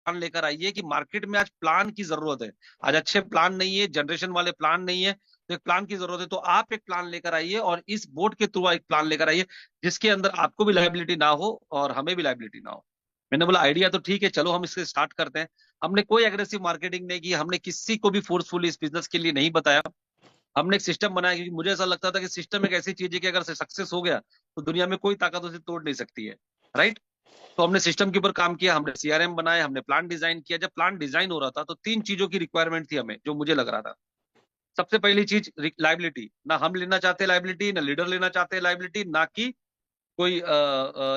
Plan लेकर आइए कि मार्केट में आज प्लान की जरूरत है, आज अच्छे प्लान नहीं है, जनरेशन वाले प्लान नहीं है, तो एक प्लान की जरूरत है। तो आप एक प्लान लेकर आइए और इस बोर्ड के थ्रू एक प्लान लेकर आइए जिसके अंदर आपको भी लायबिलिटी ना हो और हमें भी लायबिलिटी ना हो। मैंने बोला आइडिया तो ठीक है, चलो हम इससे स्टार्ट करते हैं। हमने कोई एग्रेसिव मार्केटिंग नहीं की, हमने किसी को भी फोर्सफुली इस बिजनेस के लिए नहीं बताया। हमने एक सिस्टम बनाया क्योंकि मुझे ऐसा लगता था कि सिस्टम एक ऐसी चीज है कि अगर सक्सेस हो गया तो दुनिया में कोई ताकत उसे तोड़ नहीं सकती है, राइट। तो हमने सिस्टम के ऊपर काम किया, हमने सीआरएम बनाए, हमने प्लान डिजाइन किया। जब प्लान डिजाइन हो रहा था तो तीन चीजों की रिक्वायरमेंट थी हमें, जो मुझे लग रहा था। सबसे पहली चीज लाइबिलिटी, ना हम लेना चाहते लाइबिलिटी, ना लीडर लेना चाहते लाइबिलिटी, ना कि कोई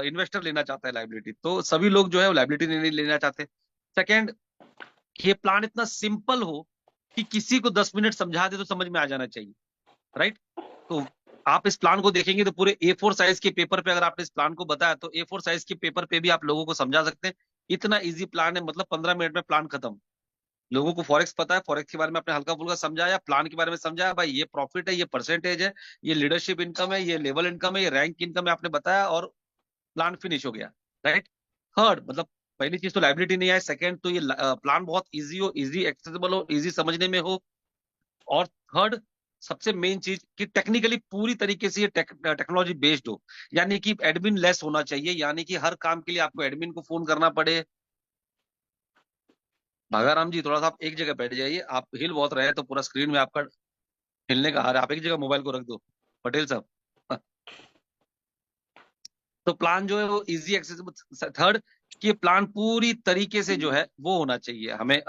इन्वेस्टर लेना चाहता है लाइबिलिटी। तो सभी लोग जो है लाइबिलिटी नहीं लेना चाहते। सेकेंड, ये प्लान इतना सिंपल हो कि किसी को 10 मिनट समझा दे तो समझ में आ जाना चाहिए, राइट। तो आप इस प्लान को देखेंगे तो पूरे A4 साइज के पेपर पे अगर आपने इस प्लान को बताया तो A4 साइज के पेपर पे भी आप लोगों को समझा सकते हैं। इतना इजी प्लान है, मतलब 15 मिनट में प्लान खत्म। लोगों को फॉरेक्स पता है, फॉरेक्स के बारे में आपने हल्का फुल्का समझाया, प्लान के बारे में समझाया, भाई ये प्रॉफिट है, ये परसेंटेज है, ये लीडरशिप इनकम है, ये लेवल इनकम है, ये रैंक इनकम है, आपने बताया और प्लान फिनिश हो गया, राइट। थर्ड, मतलब पहली चीज तो लाइबिलिटी नहीं आए, सेकंड तो ये प्लान बहुत इजी हो, इजी एक्सेसिबल हो, इजी समझने में हो, और थर्ड सबसे मेन चीज कि टेक्निकली पूरी तरीके से ये टेक्नोलॉजी बेस्ड हो। यानी कि एडमिन लेस होना चाहिए, यानी कि हर काम के लिए आपको एडमिन को फोन करना पड़े। भागाराम जी थोड़ा सा आप एक जगह बैठ जाइए, आप हिल बहुत रहे हैं तो पूरा स्क्रीन में आपका हिलने का आ रहा है, आप एक जगह मोबाइल को रख दो पटेल साहब। तो प्लान जो है वो इजी एक्सेसिबल। थर्ड, कि प्लान पूरी तरीके से जो है वो होना चाहिए, हमें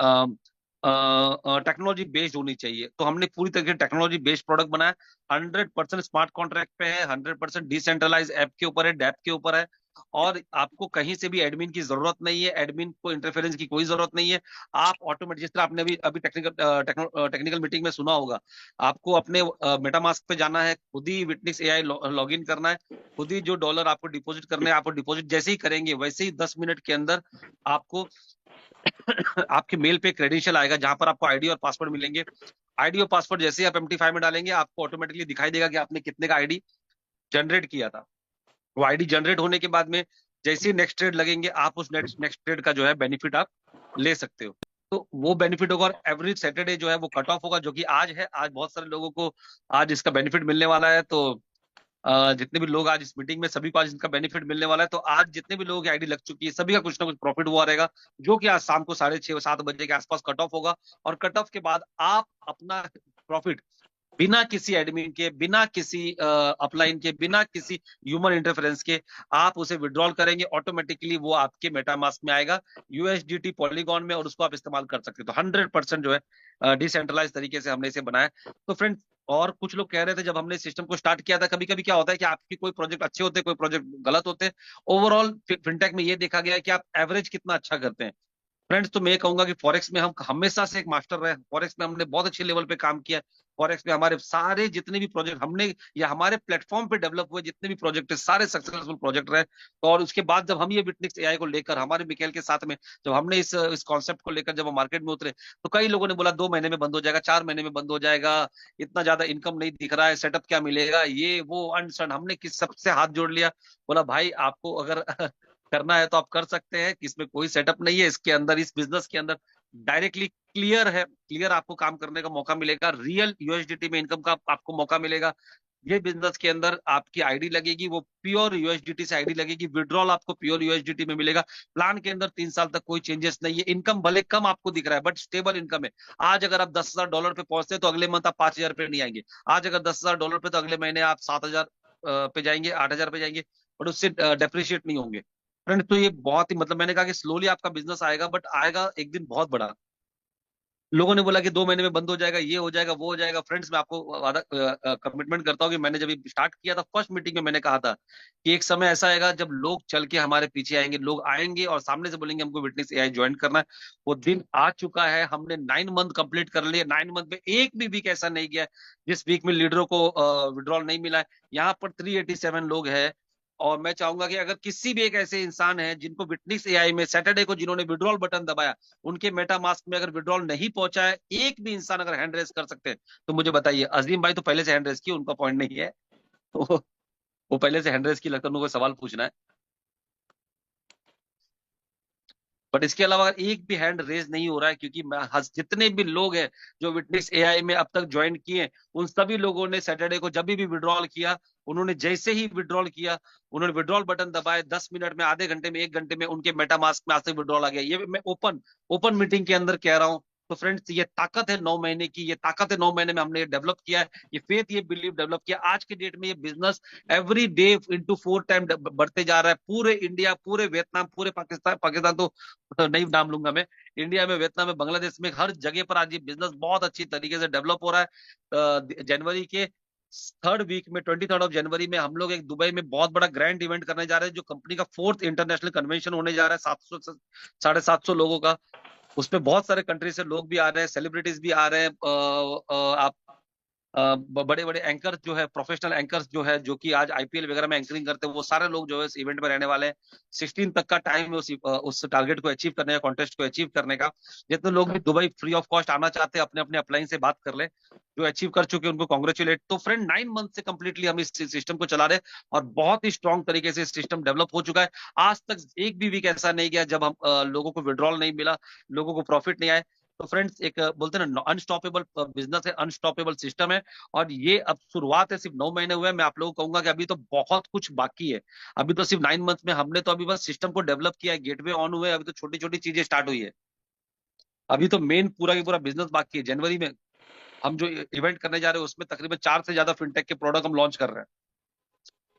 टेक्नोलॉजी बेस्ड होनी चाहिए। तो हमने पूरी तरीके से टेक्नोलॉजी बेस्ड प्रोडक्ट बनाया। 100% स्मार्ट कॉन्ट्रैक्ट पे है, 100% डिसेंट्रलाइज ऐप के ऊपर है, डैप के ऊपर है। और आपको कहीं से भी एडमिन की जरूरत नहीं है, एडमिन को इंटरफेरेंस की कोई जरूरत नहीं है। आप ऑटोमेटिक, जिस तरह आपने अभी अभी टेक्निकल मीटिंग में सुना होगा, आपको अपने मेटामास्क पे जाना है, खुद ही विटनेस एआई लॉग इन करना है, खुद ही जो डॉलर आपको डिपॉजिट करने हैं, आपको डिपॉजिट जैसे ही करेंगे वैसे ही 10 मिनट के अंदर आपको आपके मेल पे क्रेडेंशियल आएगा जहां पर आपको आईडी और पासवर्ड मिलेंगे। आईडी और पासवर्ड जैसे ही आप MT5 में डालेंगे आपको ऑटोमेटिकली दिखाई देगा कि आपने कितने का आईडी जनरेट किया था। वो आईडी जनरेट होने के बाद में जैसे ही नेक्स्ट ट्रेड लगेंगे आप उस नेक्स्ट नेक्स्ट ट्रेड का जो है बेनिफिट आप ले सकते हो। तो वो बेनिफिट होगा, और एवरी सैटरडे जो है वो कट ऑफ होगा, जो कि आज है। आज बहुत सारे लोगों को आज इसका बेनिफिट मिलने वाला है। तो जितने भी लोग आज इस मीटिंग में, सभी को आज इनका बेनिफिट मिलने वाला है। तो आज जितने भी लोगों की आईडी लग चुकी है सभी का कुछ ना कुछ प्रॉफिट हुआ रहेगा, जो कि आज शाम को 6:30-7 बजे के आसपास कट ऑफ होगा। और कट ऑफ के बाद आप अपना प्रॉफिट बिना किसी एडमिन के, बिना किसी अपलाइन के, बिना किसी ह्यूमन इंटरफेरेंस के आप उसे विड्रॉल करेंगे, ऑटोमेटिकली वो आपके मेटामास्क में आएगा USDT पॉलीगॉन में, और उसको आप इस्तेमाल कर सकते हो। तो 100% जो है डिसेंट्रलाइज तरीके से हमने इसे बनाया। तो फ्रेंड्स, और कुछ लोग कह रहे थे जब हमने सिस्टम को स्टार्ट किया था, कभी कभी क्या होता है कि आपकी कोई प्रोजेक्ट अच्छे होते हैं, कोई प्रोजेक्ट गलत होते हैं। ओवरऑल फिनटेक में ये देखा गया है कि आप एवरेज कितना अच्छा करते हैं। फ्रेंड्स, तो मैं कहूंगा कि फॉरेक्स में हम हमेशा से एक मास्टर रहे, फॉरेक्स में हमने बहुत अच्छे लेवल पे काम किया। फॉरेक्स में हमारे सारे जितने भी प्रोजेक्ट हमने या हमारे प्लेटफॉर्म पे डेवलप हुए जितने भी प्रोजेक्ट है सारे सक्सेसफुल प्रोजेक्ट रहे। तो और उसके बाद जब हम ये विटनेस एआई को लेकर हमारे मिकेल के साथ में जब हमने इस कॉन्सेप्ट को लेकर जब हम मार्केट में उतरे, तो कई लोगों ने बोला 2 महीने में बंद हो जाएगा, 4 महीने में बंद हो जाएगा, इतना ज्यादा इनकम नहीं दिख रहा है, सेटअप क्या मिलेगा, ये वो अनसन। हमने किस सबसे हाथ जोड़ लिया, बोला भाई आपको अगर करना है तो आप कर सकते हैं, कि इसमें कोई सेटअप नहीं है, इसके अंदर इस बिजनेस के अंदर डायरेक्टली क्लियर है, क्लियर आपको काम करने का मौका मिलेगा, रियल USDT में इनकम का आपको मौका मिलेगा। ये बिजनेस के अंदर आपकी आईडी लगेगी, वो प्योर USDT से आईडी लगेगी, विड्रॉल आपको प्योर USDT में मिलेगा। प्लान के अंदर 3 साल तक कोई चेंजेस नहीं है, इनकम भले कम आपको दिख रहा है बट स्टेबल इनकम है। आज अगर आप $10,000 पे पहुंचते हैं तो अगले मंथ आप 5,000 पे नहीं आएंगे। आज अगर $10,000 पे तो अगले महीने आप 7,000 पे जाएंगे, 8,000 पे जाएंगे, बट उससे डेप्रिशिएट नहीं होंगे। फ्रेंड, तो ये बहुत ही, मतलब मैंने कहा कि स्लोली आपका बिजनेस आएगा बट आएगा एक दिन बहुत बड़ा। लोगों ने बोला कि 2 महीने में बंद हो जाएगा, ये हो जाएगा, वो हो जाएगा। फ्रेंड्स, मैं आपको वादा कमिटमेंट करता हूँ कि मैंने जब स्टार्ट किया था फर्स्ट मीटिंग में मैंने कहा था कि एक समय ऐसा आएगा जब लोग चल के हमारे पीछे आएंगे, लोग आएंगे और सामने से बोलेंगे हमको विटनेस एआई ज्वाइन करना है। वो दिन आ चुका है, हमने 9 मंथ कंप्लीट कर लिए। 9 मंथ में एक भी वीक ऐसा नहीं गया जिस वीक में लीडरों को विड्रॉल नहीं मिला है। यहाँ पर 387 लोग हैं। और मैं चाहूंगा कि अगर किसी भी एक ऐसे इंसान है जिनको विटनेस एआई में सैटरडे को जिन्होंने विड्रॉल बटन दबाया, उनके मेटा मास्क में अगर विड्रॉल नहीं पहुंचा है, एक भी इंसान अगर हैंड रेस कर सकते हैं तो मुझे बताइए। अजीम भाई तो पहले से हैंड रेस की, उनका पॉइंट नहीं है। वो पहले से हैंड रेस की, लगता है उनको कोई सवाल पूछना है। बट इसके अलावा एक भी हैंड रेज नहीं हो रहा है, क्योंकि जितने भी लोग हैं जो विटनेस एआई में अब तक ज्वाइन किए, उन सभी लोगों ने सैटरडे को जब भी विड्रॉल किया, उन्होंने जैसे ही विड्रॉल किया, उन्होंने विड्रॉल बटन दबाए, 10 मिनट में, आधे घंटे में, 1 घंटे में उनके मेटामास्क में आज से विड्रॉल आ गया। ये मैं ओपन ओपन मीटिंग के अंदर कह रहा हूँ। तो फ्रेंड्स, ये ताकत है 9 महीने की, ये ताकत है 9 महीने में हमने ये डेवलप किया है, ये फेथ, ये बिलीव डेवलप किया। आज के डेट में ये business every day into 4 time बढ़ते जा रहा है। पूरे इंडिया, पूरे वियतनाम, पूरे पाकिस्तान, पाकिस्तान तो नहीं नाम लूंगा मैं, इंडिया में, वियतनाम में, बांग्लादेश में, हर जगह पर आज ये बिजनेस बहुत अच्छी तरीके से डेवलप हो रहा है। जनवरी के 3rd वीक में, 23rd ऑफ जनवरी में, हम लोग एक दुबई में बहुत बड़ा ग्रैंड इवेंट करने जा रहे हैं, जो कंपनी का 4th इंटरनेशनल कन्वेंशन होने जा रहा है, 700 से 750 लोगों का। उसमें बहुत सारे कंट्री से लोग भी आ रहे हैं, सेलिब्रिटीज भी आ रहे हैं। आप बड़े बड़े एंकर्स जो है, प्रोफेशनल एंकर्स जो है, जो कि आज आईपीएल वगैरह में एंकरिंग करते हैं, वो सारे लोग जो है इस इवेंट में रहने वाले हैं। 16 तक का टाइम है उस टारगेट को अचीव करने का, कॉन्टेस्ट को अचीव करने का। जितने लोग भी दुबई फ्री ऑफ कॉस्ट आना चाहते हैं, अपने अपने अपलाइन से बात कर ले, जो अचीव कर चुके हैं उनको कॉन्ग्रेचुलेट। तो फ्रेंड, 9 मंथ से कंप्लीटली हम इस सिस्टम को चला रहे हैं, और बहुत ही स्ट्रॉन्ग तरीके से सिस्टम डेवलप हो चुका है। आज तक एक भी वीक ऐसा नहीं गया जब हम लोगों को विड्रॉल नहीं मिला, लोगों को प्रॉफिट नहीं आए। तो फ्रेंड्स, एक बोलते हैं ना, अनस्टॉपेबल बिजनेस है, अनस्टॉपेबल सिस्टम है। और ये अब शुरुआत है, सिर्फ 9 महीने हुए हैं। मैं आप लोगों को कहूंगा कि अभी तो बहुत कुछ बाकी है। अभी तो सिर्फ 9 मंथ में हमने तो अभी बस सिस्टम को डेवलप किया है, गेटवे ऑन हुए, अभी तो छोटी छोटी चीजें स्टार्ट हुई है। अभी तो मेन पूरा की पूरा बिजनेस बाकी है। जनवरी में हम जो इवेंट करने जा रहे हैं, उसमें तकरीबन 4 से ज्यादा फिनटेक के प्रोडक्ट हम लॉन्च कर रहे हैं।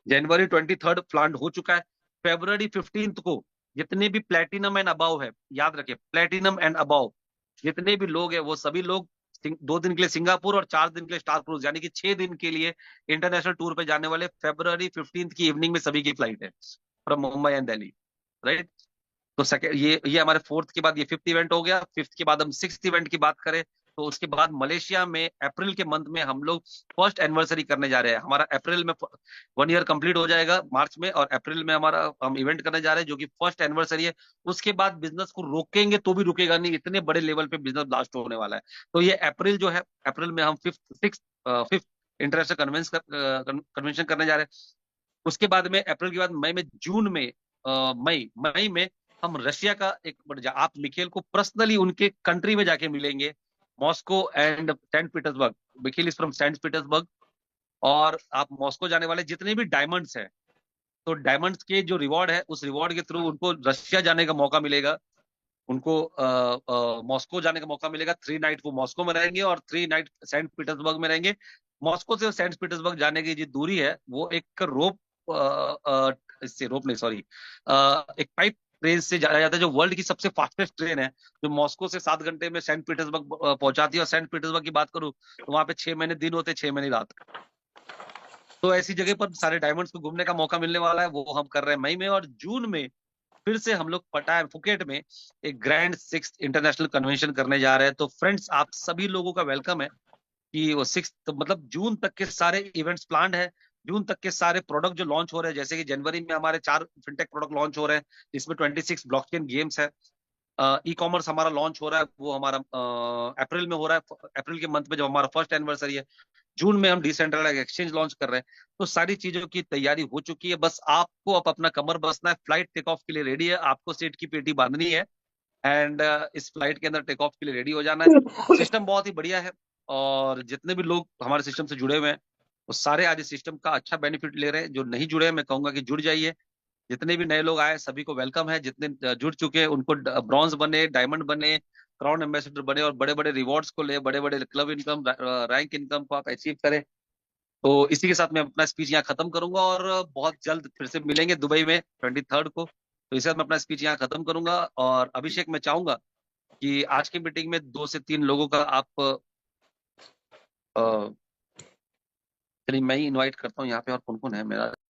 जनवरी 23rd प्लान हो चुका है। February 15th को जितने भी प्लेटिनम एंड अबाव है, याद रखिए, प्लेटिनम एंड अबाव जितने भी लोग हैं, वो सभी लोग 2 दिन के लिए सिंगापुर और 4 दिन के लिए स्टार क्रूज, यानी कि 6 दिन के लिए इंटरनेशनल टूर पे जाने वाले। February 15th की इवनिंग में सभी की फ्लाइट है, from Mumbai and Delhi, right. तो सेकेंड, ये हमारे 4th के बाद ये 5th इवेंट हो गया। 5th के बाद हम 6th इवेंट की बात करें, तो उसके बाद मलेशिया में अप्रैल के मंथ में हम लोग फर्स्ट एनिवर्सरी करने जा रहे हैं। हमारा अप्रैल में 1 ईयर कंप्लीट हो जाएगा मार्च में, और अप्रैल में हमारा हम इवेंट करने जा रहे हैं, जो कि फर्स्ट एनिवर्सरी है। उसके बाद बिजनेस को रोकेंगे तो भी रुकेगा नहीं, इतने बड़े लेवल पे बिजनेस ब्लास्ट होने वाला है। तो ये अप्रैल जो है, अप्रैल में हम फिफ्थ इंटरनेशनल कन्वेंशन करने जा रहे हैं। उसके बाद में, अप्रैल के बाद मई में, जून में, मई में हम रशिया का आप मिखेल को पर्सनली उनके कंट्री में जाके मिलेंगे, Moscow and Saint Petersburg. Mikhail is from Saint Petersburg. और आप मॉस्को जाने वाले जितने भी डायमंड्स हैं, तो डायमंड्स के जो रिवॉर्ड है, उस रिवॉर्ड के थ्रू उनको रशिया जाने का मौका मिलेगा। उनको मॉस्को जाने का मौका मिलेगा। 3 नाइट वो मॉस्को में रहेंगे और 3 नाइट सेंट पीटर्सबर्ग में रहेंगे। मॉस्को से सेंट पीटर्सबर्ग जाने की जो दूरी है, वो एक रोप, इससे रोप नहीं, सॉरी, एक पाइप ट्रेन से जाया जाता है, जो वर्ल्ड की सबसे फास्टेस्ट ट्रेन है, जो मॉस्को से 7 घंटे में सेंट पीटर्सबर्ग पहुंचाती है। और सेंट पीटर्सबर्ग की बात करूं, तो वहां पे 6 महीने दिन होते, 6 महीने रात। तो ऐसी जगह पर सारे डायमंड्स को घूमने का मौका मिलने वाला है, वो हम कर रहे हैं मई में। और जून में फिर से हम लोग पटाया फुकेट में एक ग्रैंड 6th इंटरनेशनल कन्वेंशन करने जा रहे हैं। तो फ्रेंड्स, आप सभी लोगों का वेलकम है कि वो 6th, तो मतलब जून तक के सारे इवेंट्स प्लान्ड है। जून तक के सारे प्रोडक्ट जो लॉन्च हो रहे हैं, जैसे कि जनवरी में हमारे 4 फिनटेक प्रोडक्ट लॉन्च हो रहे हैं, जिसमें 26 ब्लॉकचेन गेम्स है। ई कॉमर्स हमारा लॉन्च हो रहा है, वो हमारा अप्रैल में हो रहा है, अप्रैल के मंथ में जब हमारा फर्स्ट एनिवर्सरी है। जून में हम डिसेंट्रलाइज एक्सचेंज लॉन्च कर रहे हैं। तो सारी चीजों की तैयारी हो चुकी है, बस आपको अब अपना कमर बसना है। फ्लाइट टेक ऑफ के लिए रेडी है, आपको सीट की पेटी बांधनी है, एंड इस फ्लाइट के अंदर टेक ऑफ के लिए रेडी हो जाना है। सिस्टम बहुत ही बढ़िया है, और जितने भी लोग हमारे सिस्टम से जुड़े हुए हैं, वो सारे आज इस सिस्टम का अच्छा बेनिफिट ले रहे हैं। जो नहीं जुड़े हैं, मैं कहूंगा कि जुड़ जाइए। जितने भी नए लोग आए, सभी को वेलकम है। जितने जुड़ चुके हैं, उनको ब्रॉन्ज बने, डायमंड बने, क्राउन एम्बेसडर बने, और बड़े बड़े रिवॉर्ड्स को ले, बड़े बड़े क्लब इनकम, रैंक इनकम को आप अचीव करें। तो इसी के साथ मैं अपना स्पीच यहाँ खत्म करूंगा, और बहुत जल्द फिर से मिलेंगे दुबई में 23rd को। तो इसी साथ मैं अपना स्पीच यहाँ खत्म करूंगा। और अभिषेक, मैं चाहूंगा कि आज की मीटिंग में 2 से 3 लोगों का आप, चलिए मैं ही इनवाइट करता हूँ यहाँ पे। और कौन कौन है मेरा